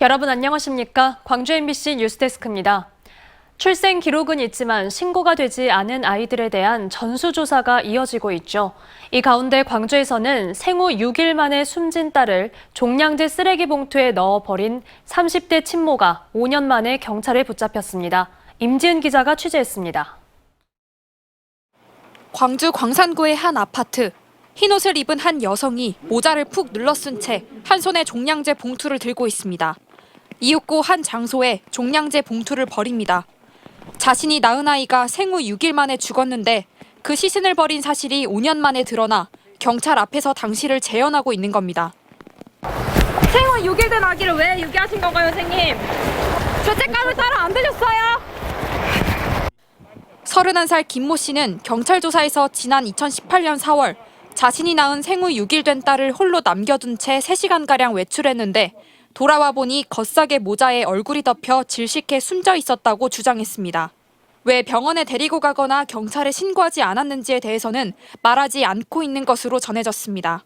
여러분 안녕하십니까? 광주 MBC 뉴스데스크입니다. 출생 기록은 있지만 신고가 되지 않은 아이들에 대한 전수조사가 이어지고 있죠. 이 가운데 광주에서는 생후 6일 만에 숨진 딸을 종량제 쓰레기 봉투에 넣어 버린 30대 친모가 5년 만에 경찰에 붙잡혔습니다. 임지은 기자가 취재했습니다. 광주 광산구의 한 아파트. 흰옷을 입은 한 여성이 모자를 푹 눌러쓴 채 한 손에 종량제 봉투를 들고 있습니다. 이윽고 한 장소에 종량제 봉투를 버립니다. 자신이 낳은 아이가 생후 6일 만에 죽었는데 그 시신을 버린 사실이 5년 만에 드러나 경찰 앞에서 당시를 재현하고 있는 겁니다. 생후 6일 된 아기를 왜 유기하신 건가요, 선생님? 죄책감을 따로 안 드셨어요? 31살 김모 씨는 경찰 조사에서 지난 2018년 4월 자신이 낳은 생후 6일 된 딸을 홀로 남겨둔 채 3시간가량 외출했는데 돌아와 보니 겉삭의 모자에 얼굴이 덮여 질식해 숨져 있었다고 주장했습니다. 왜 병원에 데리고 가거나 경찰에 신고하지 않았는지에 대해서는 말하지 않고 있는 것으로 전해졌습니다.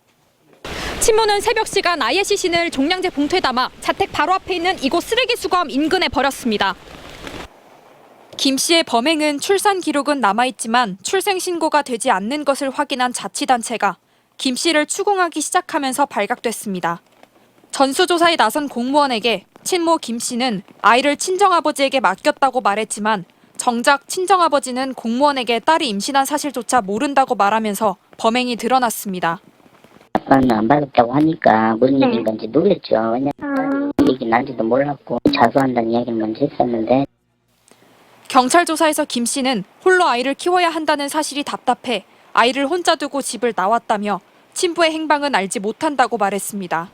친모는 새벽 시간 아이의 시신을 종량제 봉투에 담아 자택 바로 앞에 있는 이곳 쓰레기 수거함 인근에 버렸습니다. 김 씨의 범행은 출산 기록은 남아있지만 출생 신고가 되지 않는 것을 확인한 자치단체가 김 씨를 추궁하기 시작하면서 발각됐습니다. 전수조사에 나선 공무원에게 친모 김 씨는 아이를 친정아버지에게 맡겼다고 말했지만 정작 친정아버지는 공무원에게 딸이 임신한 사실조차 모른다고 말하면서 범행이 드러났습니다. 아빠는 안 받았다고 하니까 무슨 일인 건지 놀랬죠. 왜냐면 얘기 난지도 몰랐고 자수한다는 이야기를 먼저 했었는데. 경찰 조사에서 김 씨는 홀로 아이를 키워야 한다는 사실이 답답해 아이를 혼자 두고 집을 나왔다며 친부의 행방은 알지 못한다고 말했습니다.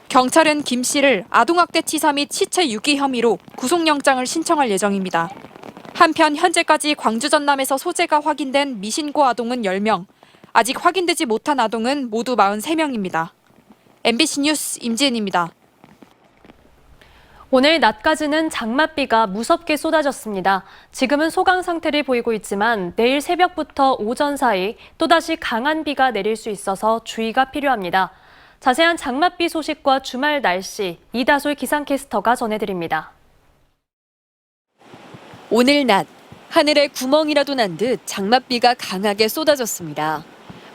경찰은 김 씨를 아동학대치사 및 시체 유기 혐의로 구속영장을 신청할 예정입니다. 한편 현재까지 광주 전남에서 소재가 확인된 미신고 아동은 10명, 아직 확인되지 못한 아동은 모두 43명입니다. MBC 뉴스 임지은입니다. 오늘 낮까지는 장맛비가 무섭게 쏟아졌습니다. 지금은 소강 상태를 보이고 있지만 내일 새벽부터 오전 사이 또다시 강한 비가 내릴 수 있어서 주의가 필요합니다. 자세한 장맛비 소식과 주말 날씨, 이다솔 기상캐스터가 전해드립니다. 오늘 낮, 하늘에 구멍이라도 난 듯 장맛비가 강하게 쏟아졌습니다.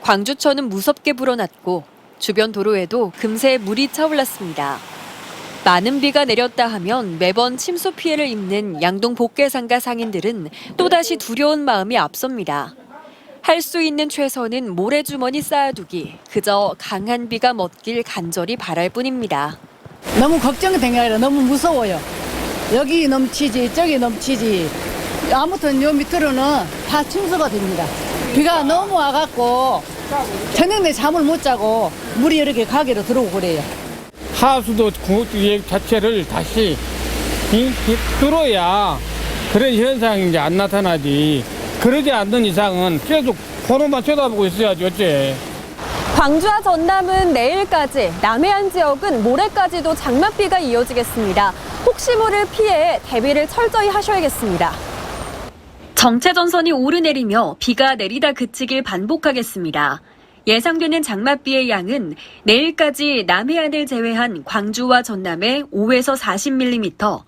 광주천은 무섭게 불어났고 주변 도로에도 금세 물이 차올랐습니다. 많은 비가 내렸다 하면 매번 침수 피해를 입는 양동 복개상가 상인들은 또다시 두려운 마음이 앞섭니다. 할 수 있는 최선은 모래주머니 쌓아두기, 그저 강한 비가 멎길 간절히 바랄 뿐입니다. 너무 걱정된 게 아니라 너무 무서워요. 여기 넘치지 저기 넘치지. 아무튼 요 밑으로는 다 침수가 됩니다. 비가 너무 와갖고 저녁 내 잠을 못 자고 물이 이렇게 가게로 들어오고 그래요. 하수도 자체를 다시 뚫어야 그런 현상이 이제 안 나타나지. 그러지 않는 이상은 계속 코너만 쳐다보고 있어야지 어째. 광주와 전남은 내일까지, 남해안 지역은 모레까지도 장맛비가 이어지겠습니다. 혹시 모를 피해에 대비를 철저히 하셔야겠습니다. 정체전선이 오르내리며 비가 내리다 그치길 반복하겠습니다. 예상되는 장맛비의 양은 내일까지 남해안을 제외한 광주와 전남에 5에서 40mm,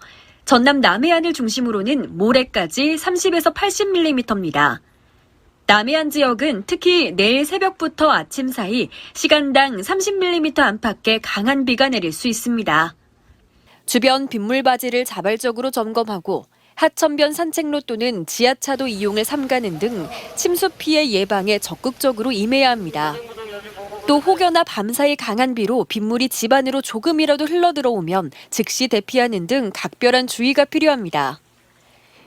전남 남해안을 중심으로는 모레까지 30에서 80mm입니다. 남해안 지역은 특히 내일 새벽부터 아침 사이 시간당 30mm 안팎의 강한 비가 내릴 수 있습니다. 주변 빗물바지를 자발적으로 점검하고 하천변 산책로 또는 지하차도 이용을 삼가는 등 침수 피해 예방에 적극적으로 임해야 합니다. 또 혹여나 밤사이 강한 비로 빗물이 집 안으로 조금이라도 흘러들어오면 즉시 대피하는 등 각별한 주의가 필요합니다.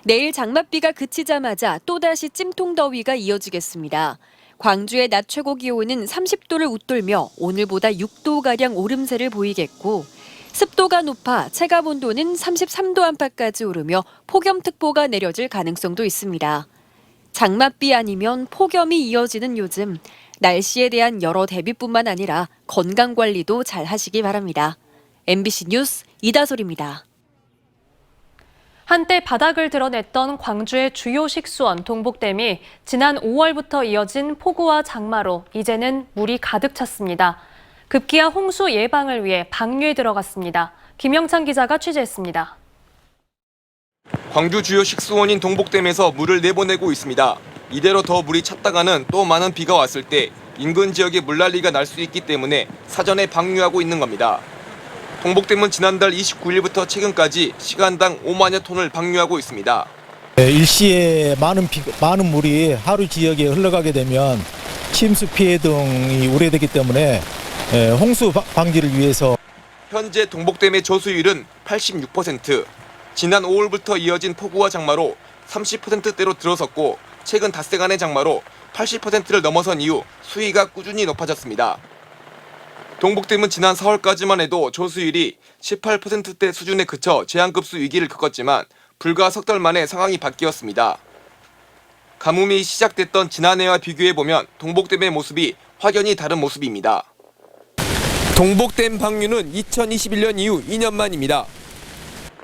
내일 장맛비가 그치자마자 또다시 찜통더위가 이어지겠습니다. 광주의 낮 최고 기온은 30도를 웃돌며 오늘보다 6도가량 오름세를 보이겠고 습도가 높아 체감온도는 33도 안팎까지 오르며 폭염특보가 내려질 가능성도 있습니다. 장맛비 아니면 폭염이 이어지는 요즘 날씨에 대한 여러 대비뿐만 아니라 건강관리도 잘 하시기 바랍니다. MBC 뉴스 이다솔입니다. 한때 바닥을 드러냈던 광주의 주요 식수원 동복댐이 지난 5월부터 이어진 폭우와 장마로 이제는 물이 가득 찼습니다. 급기야 홍수 예방을 위해 방류에 들어갔습니다. 김영찬 기자가 취재했습니다. 광주 주요 식수원인 동복댐에서 물을 내보내고 있습니다. 이대로 더 물이 찼다가는 또 많은 비가 왔을 때 인근 지역에 물난리가 날 수 있기 때문에 사전에 방류하고 있는 겁니다. 동복댐은 지난달 29일부터 최근까지 시간당 5만여 톤을 방류하고 있습니다. 일시에 많은 물이 하루 지역에 흘러가게 되면 침수 피해 등이 우려되기 때문에 홍수 방지를 위해서 현재 동복댐의 조수율은 86%, 지난 5월부터 이어진 폭우와 장마로 30%대로 들어섰고 최근 닷새간의 장마로 80%를 넘어선 이후 수위가 꾸준히 높아졌습니다. 동복댐은 지난 4월까지만 해도 조수율이 18%대 수준에 그쳐 제한급수 위기를 겪었지만 불과 석 달 만에 상황이 바뀌었습니다. 가뭄이 시작됐던 지난해와 비교해보면 동복댐의 모습이 확연히 다른 모습입니다. 동복댐 방류는 2021년 이후 2년 만입니다.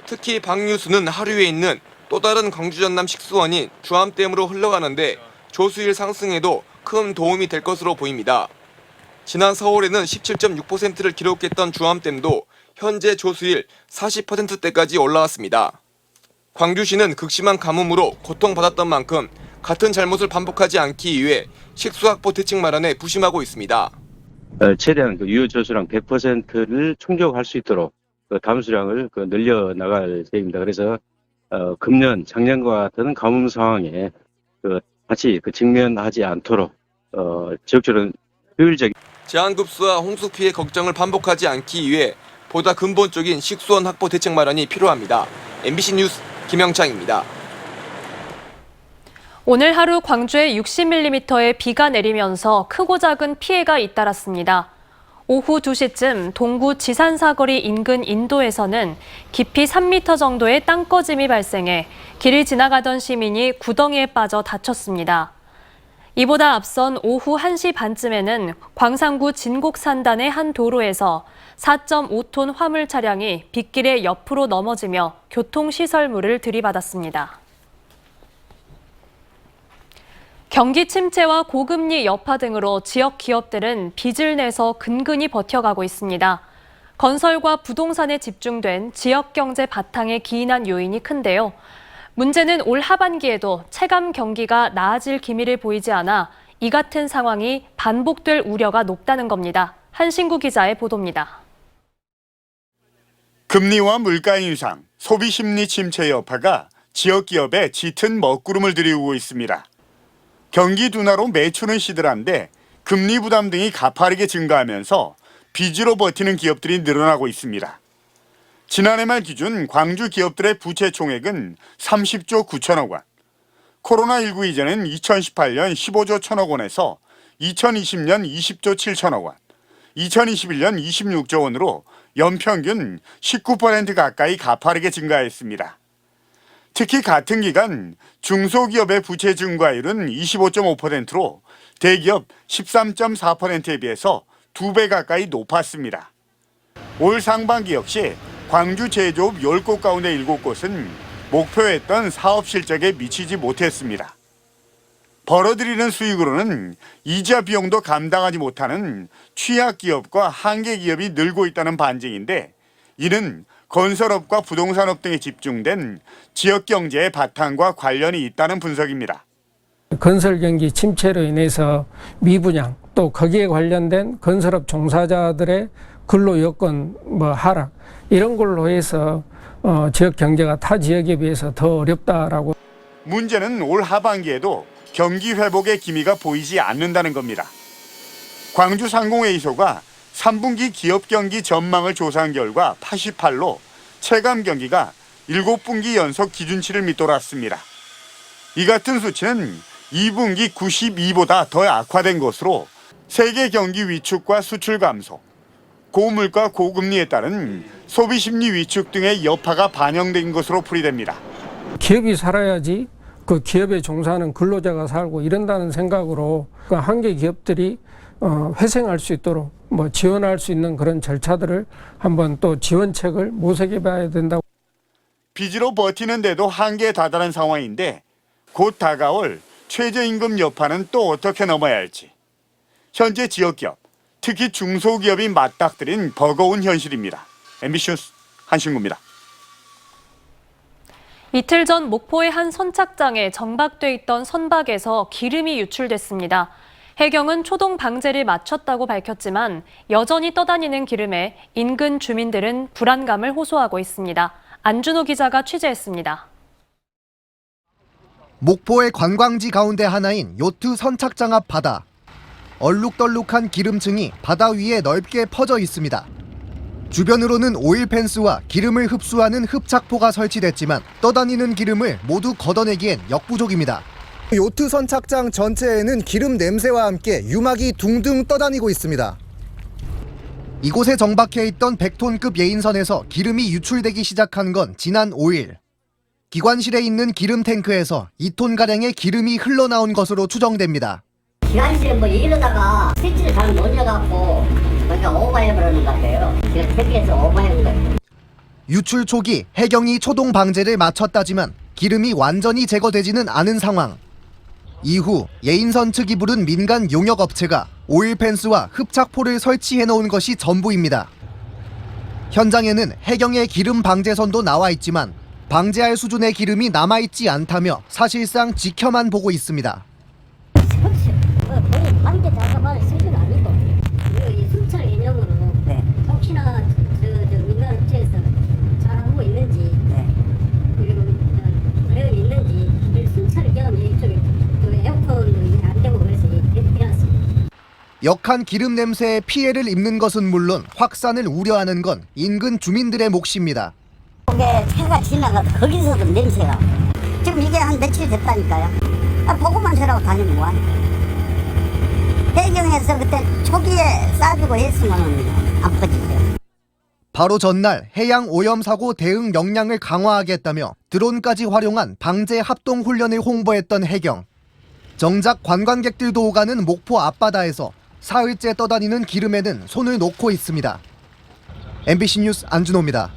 특히 방류수는 하류에 있는 또 다른 광주 전남 식수원인 주암댐으로 흘러가는데 조수율 상승에도 큰 도움이 될 것으로 보입니다. 지난 4월에는 17.6%를 기록했던 주암댐도 현재 조수율 40%대까지 올라왔습니다. 광주시는 극심한 가뭄으로 고통받았던 만큼 같은 잘못을 반복하지 않기 위해 식수확보 대책 마련에 부심하고 있습니다. 최대한 유효조수량 100%를 충족할 수 있도록 담수량을 늘려나갈 계획입니다. 그래서 금년, 작년과 같은 가뭄 상황에 같이 직면하지 않도록 지역적으로 효율적인 제한급수와 홍수 피해 걱정을 반복하지 않기 위해 보다 근본적인 식수원 확보 대책 마련이 필요합니다. MBC 뉴스 김영창입니다. 오늘 하루 광주에 60mm의 비가 내리면서 크고 작은 피해가 잇따랐습니다. 오후 2시쯤 동구 지산사거리 인근 인도에서는 깊이 3m 정도의 땅꺼짐이 발생해 길을 지나가던 시민이 구덩이에 빠져 다쳤습니다. 이보다 앞선 오후 1시 반쯤에는 광산구 진곡산단의 한 도로에서 4.5톤 화물 차량이 빗길에 옆으로 넘어지며 교통시설물을 들이받았습니다. 경기 침체와 고금리 여파 등으로 지역 기업들은 빚을 내서 근근히 버텨가고 있습니다. 건설과 부동산에 집중된 지역 경제 바탕에 기인한 요인이 큰데요. 문제는 올 하반기에도 체감 경기가 나아질 기미를 보이지 않아 이 같은 상황이 반복될 우려가 높다는 겁니다. 한신구 기자의 보도입니다. 금리와 물가 인상, 소비 심리 침체 여파가 지역 기업에 짙은 먹구름을 들이우고 있습니다. 경기 둔화로 매출은 시들한데 금리 부담 등이 가파르게 증가하면서 빚으로 버티는 기업들이 늘어나고 있습니다. 지난해 말 기준 광주 기업들의 부채 총액은 30조 9천억 원. 코로나19 이전엔 2018년 15조 1천억 원에서 2020년 20조 7천억 원, 2021년 26조 원으로 연평균 19% 가까이 가파르게 증가했습니다. 특히 같은 기간 중소기업의 부채 증가율은 25.5%로 대기업 13.4%에 비해서 2배 가까이 높았습니다. 올 상반기 역시 광주 제조업 10곳 가운데 7곳은 목표했던 사업 실적에 미치지 못했습니다. 벌어들이는 수익으로는 이자 비용도 감당하지 못하는 취약기업과 한계기업이 늘고 있다는 반증인데 이는 건설업과 부동산업 등에 집중된 지역경제의 바탕과 관련이 있다는 분석입니다. 건설 경기 침체로 인해서 미분양 또 거기에 관련된 건설업 종사자들의 근로 여건 하락 이런 걸로 해서 지역 경제가 타 지역에 비해서 더 어렵다라고. 문제는 올 하반기에도 경기 회복의 기미가 보이지 않는다는 겁니다. 광주 상공회의소가 3분기 기업 경기 전망을 조사한 결과 88로 체감 경기가 7분기 연속 기준치를 밑돌았습니다. 이 같은 수치는 2분기 92보다 더 악화된 것으로 세계 경기 위축과 수출 감소, 고물가 고금리에 따른 소비 심리 위축 등의 여파가 반영된 것으로 풀이됩니다. 기업이 살아야지 그 기업에 종사하는 근로자가 살고 이런다는 생각으로 그 한계 기업들이 회생할 수 있도록 지원할 수 있는 그런 절차들을 한번 또 지원책을 모색해 봐야 된다고. 빚으로 버티는데도 한계에 다다른 상황인데 곧 다가올 최저임금 여파는 또 어떻게 넘어야 할지. 현재 지역기업, 특히 중소기업이 맞닥뜨린 버거운 현실입니다. MBC 뉴스 한신구입니다. 이틀 전 목포의 한 선착장에 정박돼 있던 선박에서 기름이 유출됐습니다. 해경은 초동 방제를 마쳤다고 밝혔지만 여전히 떠다니는 기름에 인근 주민들은 불안감을 호소하고 있습니다. 안준호 기자가 취재했습니다. 목포의 관광지 가운데 하나인 요트 선착장 앞 바다. 얼룩덜룩한 기름층이 바다 위에 넓게 퍼져 있습니다. 주변으로는 오일 펜스와 기름을 흡수하는 흡착포가 설치됐지만 떠다니는 기름을 모두 걷어내기엔 역부족입니다. 요트 선착장 전체에는 기름 냄새와 함께 유막이 둥둥 떠다니고 있습니다. 이곳에 정박해 있던 100톤급 예인선에서 기름이 유출되기 시작한 건 지난 5일. 기관실에 있는 기름 탱크에서 2톤가량의 기름이 흘러나온 것으로 추정됩니다. 기관실에 뭐 이러다가 스위치를 잘 못 열어갖고 그러니까 오버해버리는 것 같아요. 지금 탱크에서 오버해본 거예요. 유출 초기 해경이 초동 방제를 마쳤다지만 기름이 완전히 제거되지는 않은 상황. 이후 예인선 측이 부른 민간 용역업체가 오일 펜스와 흡착포를 설치해 놓은 것이 전부입니다. 현장에는 해경의 기름 방제선도 나와 있지만 방제할 수준의 기름이 남아있지 않다며 사실상 지켜만 보고 있습니다. 방제 작업할 수준 아니고 이 순찰 개념으로 혹시나 민간 업체에서 잘하고 있는지 그리고 어려움이 있는지 순찰 겸 이쪽에 에어컨도 안 되고 그래서 이렇게 해놨습니다. 역한 기름 냄새에 피해를 입는 것은 물론 확산을 우려하는 건 인근 주민들의 몫입니다. 거기에 해가 지나가서 거기서도 냄새가 지금 이게 한 며칠 됐다니까요. 보고만 저라고 다니는 거야. 해경에서 그때 초기에 싸주고 했으면 안 퍼지죠. 바로 전날 해양 오염 사고 대응 역량을 강화하겠다며 드론까지 활용한 방제 합동 훈련을 홍보했던 해경. 정작 관광객들도 오가는 목포 앞바다에서 사흘째 떠다니는 기름에는 손을 놓고 있습니다. MBC 뉴스 안준호입니다.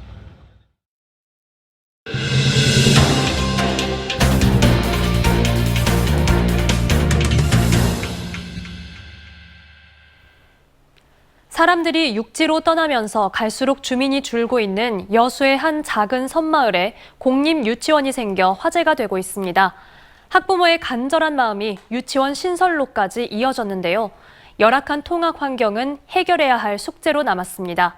사람들이 육지로 떠나면서 갈수록 주민이 줄고 있는 여수의 한 작은 섬마을에 공립유치원이 생겨 화제가 되고 있습니다. 학부모의 간절한 마음이 유치원 신설로까지 이어졌는데요. 열악한 통학 환경은 해결해야 할 숙제로 남았습니다.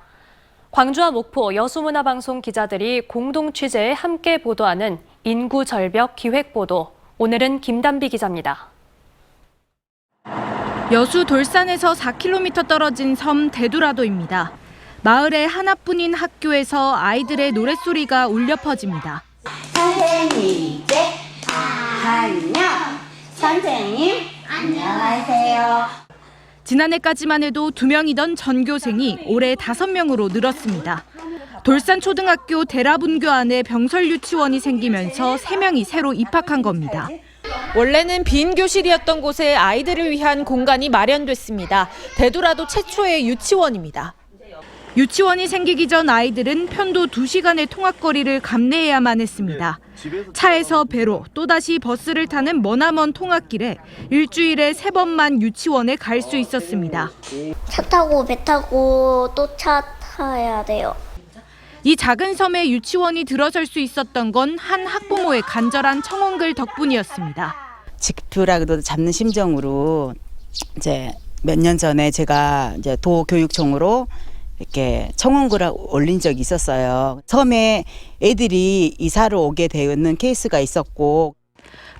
광주와 목포 여수문화방송 기자들이 공동 취재에 함께 보도하는 인구 절벽 기획보도. 오늘은 김단비 기자입니다. 여수 돌산에서 4km 떨어진 섬 대두라도입니다. 마을의 하나뿐인 학교에서 아이들의 노랫소리가 울려 퍼집니다. 선생님 이제 안녕. 선생님 안녕하세요. 지난해까지만 해도 2명이던 전교생이 올해 5명으로 늘었습니다. 돌산 초등학교 대라분교 안에 병설 유치원이 생기면서 3명이 새로 입학한 겁니다. 원래는 빈 교실이었던 곳에 아이들을 위한 공간이 마련됐습니다. 대두라도 최초의 유치원입니다. 유치원이 생기기 전 아이들은 편도 2시간의 통학거리를 감내해야만 했습니다. 차에서 배로 또다시 버스를 타는 머나먼 통학길에 일주일에 3번만 유치원에 갈 수 있었습니다. 차 타고 배 타고 또 차 타야 돼요. 이 작은 섬에 유치원이 들어설 수 있었던 건 한 학부모의 간절한 청원글 덕분이었습니다. 지표라도 잡는 심정으로 이제 몇 년 전에 제가 이제 도교육청으로 이렇게 청원글을 올린 적이 있었어요. 섬에 애들이 이사를 오게 되는 케이스가 있었고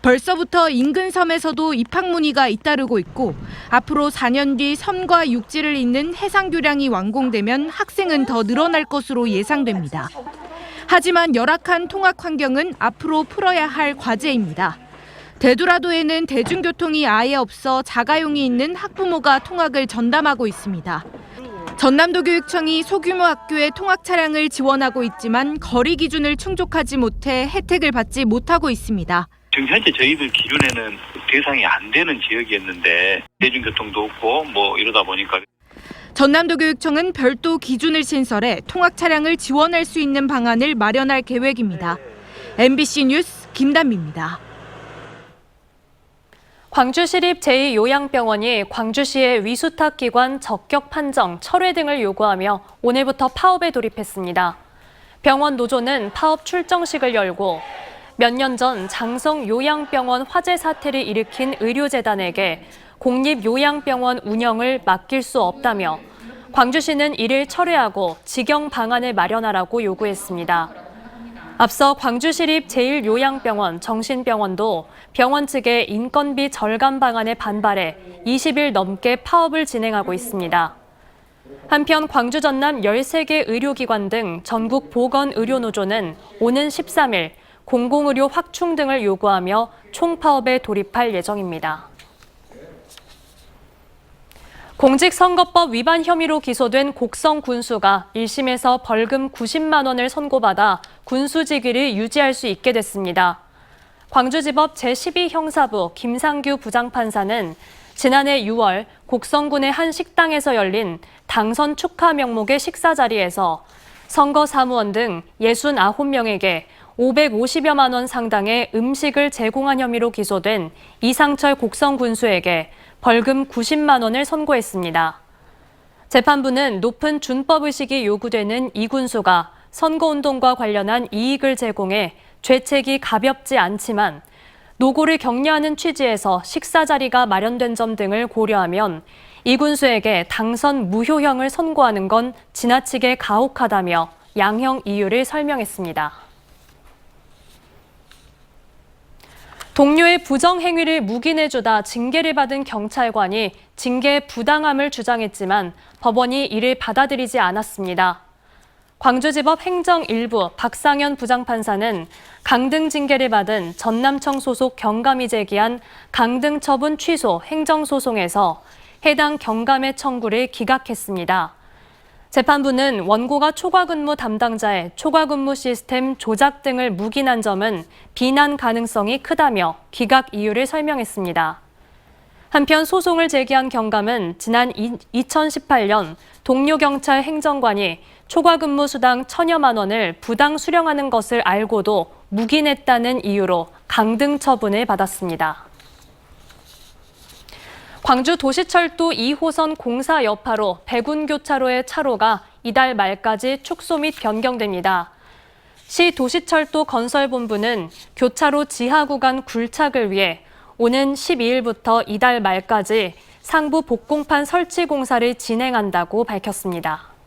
벌써부터 인근 섬에서도 입학 문의가 잇따르고 있고 앞으로 4년 뒤 섬과 육지를 잇는 해상 교량이 완공되면 학생은 더 늘어날 것으로 예상됩니다. 하지만 열악한 통학 환경은 앞으로 풀어야 할 과제입니다. 대두라도에는 대중교통이 아예 없어 자가용이 있는 학부모가 통학을 전담하고 있습니다. 전남도교육청이 소규모 학교에 통학 차량을 지원하고 있지만 거리 기준을 충족하지 못해 혜택을 받지 못하고 있습니다. 지금 현재 저희들 기준에는 대상이 안 되는 지역이었는데 대중교통도 없고 이러다 보니까 전남도교육청은 별도 기준을 신설해 통학 차량을 지원할 수 있는 방안을 마련할 계획입니다. MBC 뉴스 김단비입니다. 광주시립 제2요양병원이 광주시의 위수탁 기관 적격 판정, 철회 등을 요구하며 오늘부터 파업에 돌입했습니다. 병원 노조는 파업 출정식을 열고 몇 년 전 장성 요양병원 화재 사태를 일으킨 의료재단에게 공립요양병원 운영을 맡길 수 없다며 광주시는 이를 철회하고 직영 방안을 마련하라고 요구했습니다. 앞서 광주시립 제1요양병원 정신병원도 병원 측의 인건비 절감 방안에 반발해 20일 넘게 파업을 진행하고 있습니다. 한편 광주 전남 13개 의료기관 등 전국 보건의료노조는 오는 13일 공공의료 확충 등을 요구하며 총파업에 돌입할 예정입니다. 공직선거법 위반 혐의로 기소된 곡성 군수가 1심에서 벌금 90만 원을 선고받아 군수 직위를 유지할 수 있게 됐습니다. 광주지법 제12형사부 김상규 부장판사는 지난해 6월 곡성군의 한 식당에서 열린 당선 축하 명목의 식사 자리에서 선거 사무원 등 69명에게 550여만 원 상당의 음식을 제공한 혐의로 기소된 이상철 곡성 군수에게 벌금 90만 원을 선고했습니다. 재판부는 높은 준법의식이 요구되는 이 군수가 선거운동과 관련한 이익을 제공해 죄책이 가볍지 않지만 노고를 격려하는 취지에서 식사 자리가 마련된 점 등을 고려하면 이 군수에게 당선 무효형을 선고하는 건 지나치게 가혹하다며 양형 이유를 설명했습니다. 동료의 부정행위를 묵인해주다 징계를 받은 경찰관이 징계 부당함을 주장했지만 법원이 이를 받아들이지 않았습니다. 광주지법 행정 1부 박상현 부장판사는 강등 징계를 받은 전남청 소속 경감이 제기한 강등 처분 취소 행정소송에서 해당 경감의 청구를 기각했습니다. 재판부는 원고가 초과근무 담당자의 초과근무 시스템 조작 등을 묵인한 점은 비난 가능성이 크다며 기각 이유를 설명했습니다. 한편 소송을 제기한 경감은 지난 2018년 동료 경찰 행정관이 초과근무 수당 1,000여만 원을 부당 수령하는 것을 알고도 묵인했다는 이유로 강등 처분을 받았습니다. 광주 도시철도 2호선 공사 여파로 백운교차로의 차로가 이달 말까지 축소 및 변경됩니다. 시 도시철도 건설본부는 교차로 지하 구간 굴착을 위해 오는 12일부터 이달 말까지 상부 복공판 설치 공사를 진행한다고 밝혔습니다.